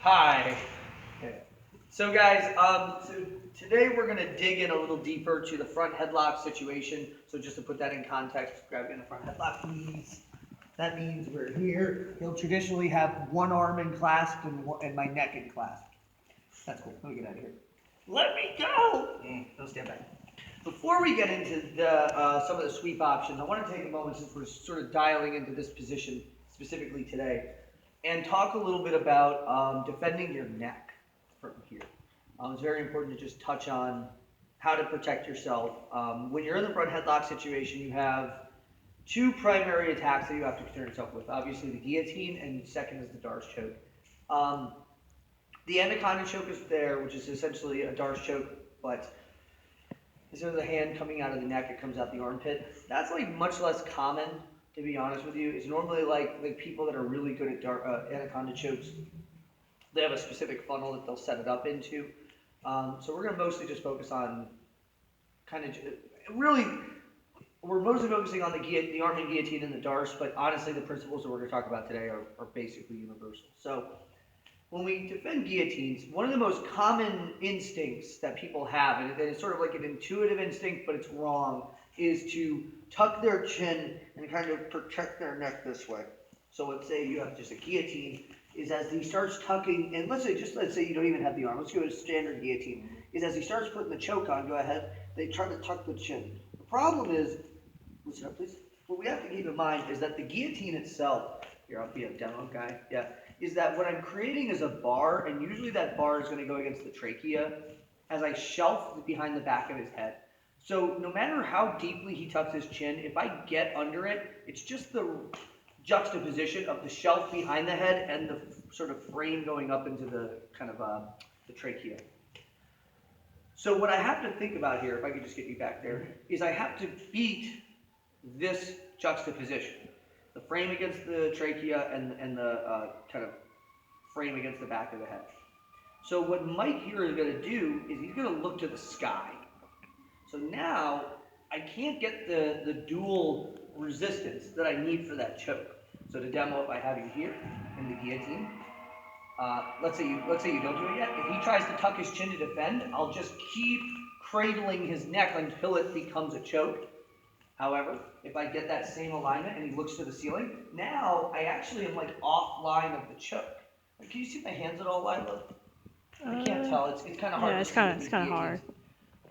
Hi. So guys, today we're going to dig in a little deeper to the front headlock situation. So just to put that in context, grab in the front headlock, please. That means we're here. You'll traditionally have one arm in clasp and my neck in clasp. That's cool. Let me get out of here. Let me go. Don't stand back. Before we get into some of the sweep options, I want to take a moment since we're sort of dialing into this position specifically today, and talk a little bit about defending your neck from here. It's very important to just touch on how to protect yourself. When you're in the front headlock situation, you have two primary attacks that you have to concern yourself with. Obviously the guillotine, and second is the Darce choke. The anaconda choke is there, which is essentially a Darce choke, but instead of the hand coming out of the neck, it comes out the armpit. That's like much less common, to be honest with you. It's normally like people that are really good at anaconda chokes, they have a specific funnel that they'll set it up into. So we're going to mostly just focus on we're mostly focusing on the arm and guillotine and the Darce, but honestly the principles that we're going to talk about today are basically universal. So when we defend guillotines, one of the most common instincts that people have, and it's sort of like an intuitive instinct, but it's wrong, is to tuck their chin and kind of protect their neck this way. So let's say you have just a guillotine, is as he starts tucking, and let's say you don't even have the arm, let's go to standard guillotine, is as he starts putting the choke on, go ahead, they try to tuck the chin. The problem is, listen up please, what we have to keep in mind is that the guillotine itself, here I'll be a demo guy, yeah, is that what I'm creating is a bar, and usually that bar is going to go against the trachea as I shelf behind the back of his head. So no matter how deeply he tucks his chin, if I get under it, it's just the juxtaposition of the shelf behind the head and the sort of frame going up into the kind of the trachea. So what I have to think about here, if I could just get you back there, is I have to beat this juxtaposition. The frame against the trachea and the kind of frame against the back of the head. So what Mike here is going to do is he's going to look to the sky. So now I can't get the dual resistance that I need for that choke. So to demo, if I have you here in the guillotine, let's say you don't do it yet. If he tries to tuck his chin to defend, I'll just keep cradling his neck until it becomes a choke. However, if I get that same alignment and he looks to the ceiling, now I actually am like offline of the choke. Like, can you see my hands at all, Lila? I can't tell. It's kind of hard. Yeah, it's kind of hard.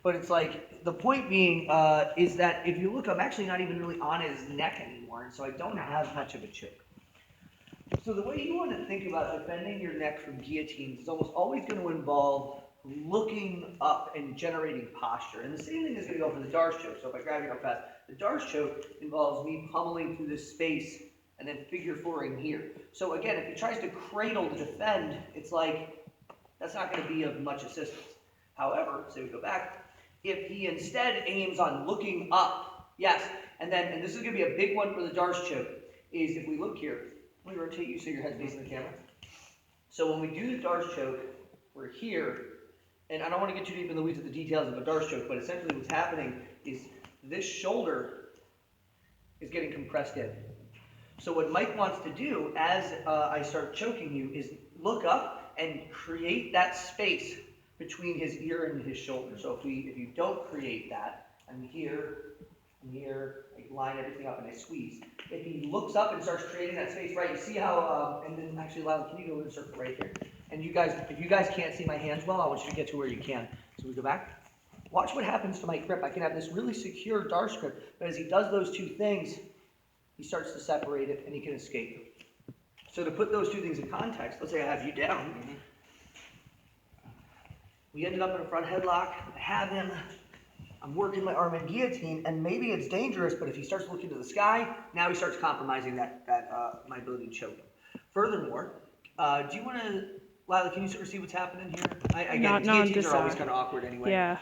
But it's like the point being is that if you look, I'm actually not even really on his neck anymore, and so I don't have much of a choke. So the way you want to think about defending your neck from guillotines is almost always going to involve looking up and generating posture. And the same thing is going to go for the Darce choke. So if I grab you real fast, the Darce choke involves me pummeling through this space and then figure fouring here. So again, if he tries to cradle to defend, it's like, that's not going to be of much assistance. However, so we go back, if he instead aims on looking up, yes, and this is going to be a big one for the Darce choke, is if we look here, let me rotate you so your head's facing the camera. So when we do the Darce choke, we're here, and I don't want to get too deep in the weeds of the details of a Darce choke, but essentially what's happening is this shoulder is getting compressed in. So what Mike wants to do as I start choking you is look up and create that space between his ear and his shoulder. So if you don't create that, I'm here, I line everything up and I squeeze. If he looks up and starts creating that space, right, you see how, and then actually, Lila, can you go insert right here? And you guys, if you guys can't see my hands well, I want you to get to where you can. So we go back. Watch what happens to my grip. I can have this really secure Darce grip, but as he does those two things, he starts to separate it and he can escape. So to put those two things in context, let's say I have you down. We ended up in a front headlock. I have him. I'm working my arm in guillotine, and maybe it's dangerous, but if he starts looking to the sky, now he starts compromising my ability to choke him. Furthermore, do you want to, Lila, can you sort of see what's happening here? Guillotines are always kind of awkward anyway. Yeah.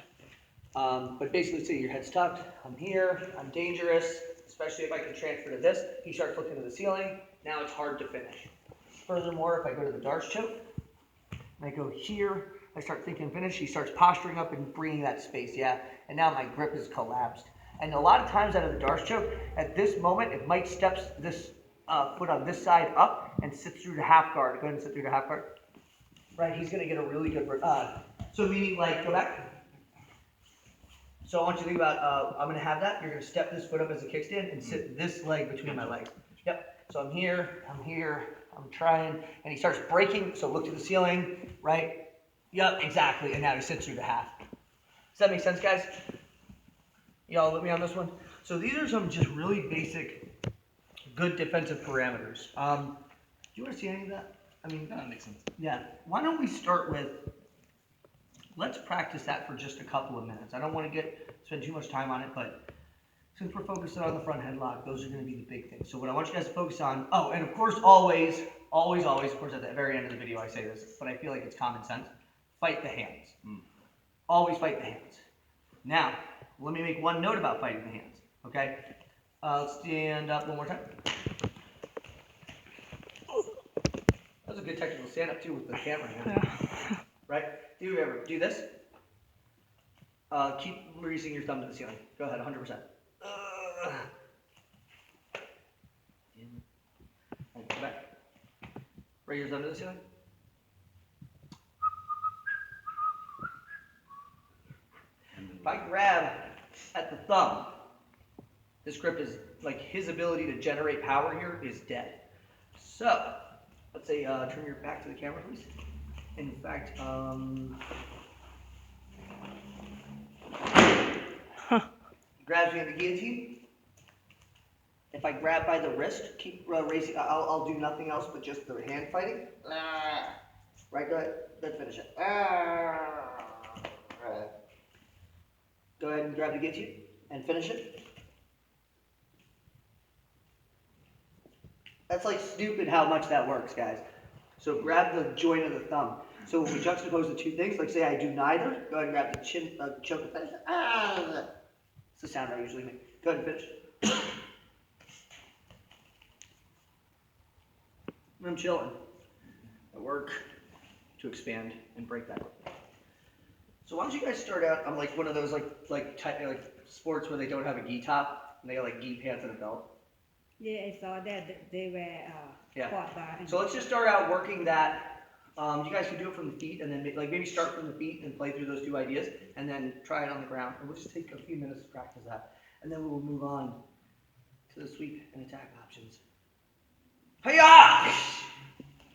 But basically, see, your head's tucked. I'm here. I'm dangerous, especially if I can transfer to this. He starts looking to the ceiling. Now it's hard to finish. Furthermore, if I go to the Darce choke, and I go here, I start thinking finish, he starts posturing up and bringing that space, yeah, and now my grip is collapsed. And a lot of times out of the Darce choke, at this moment, if Mike steps this foot on this side up and sits through the half guard, go ahead and sit through the half guard. right? He's gonna get a really good. So meaning like go back. So I want you to think about. I'm gonna have that. You're gonna step this foot up as a kickstand and sit this leg between my legs. Yep. So I'm here. I'm trying, and he starts breaking. So look to the ceiling, right? Yep, exactly. And now he sits through the half. Does that make sense, guys? Y'all with me on this one? So these are some just really basic, good defensive parameters. Do you want to see any of that? I mean, that makes sense. Yeah. Why don't we start with? Let's practice that for just a couple of minutes. I don't want to spend too much time on it, but since we're focusing on the front headlock, those are going to be the big things. So what I want you guys to focus on. Oh, and of course, always. Of course, at the very end of the video, I say this, but I feel like it's common sense. Fight the hands. Always fight the hands. Now, let me make one note about fighting the hands. Okay. Let's stand up one more time. That was a good technical stand up too with the camera here. Right? Do you ever do this? Keep raising your thumb to the ceiling. Go ahead, 100%. And go back. Raise your thumb to the ceiling. If I grab at the thumb, this grip is like his ability to generate power here is dead. So, let's say turn your back to the camera, please. In fact, grabs me in the guillotine. If I grab by the wrist, keep raising. I'll do nothing else but just the hand fighting. Right, go ahead. Let's finish it. Go ahead and grab the guillotine and finish it. That's like stupid how much that works, guys. So grab the joint of the thumb. So when we juxtapose the two things, like say I do neither, go ahead and grab the chin, choke and finish it. It's the sound I usually make. Go ahead and finish. I'm chilling. I work to expand and break that. So why don't you guys start out? I'm like one of those like sports where they don't have a gi top and they got like gi pants and a belt. Yeah, I saw that they were quad bar. So let's just start out working that. You guys can do it from the feet and then maybe start from the feet and play through those two ideas and then try it on the ground. And we'll just take a few minutes to practice that. And then we will move on to the sweep and attack options. Hiya!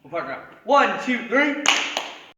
We'll partner up. 1, 2, 3.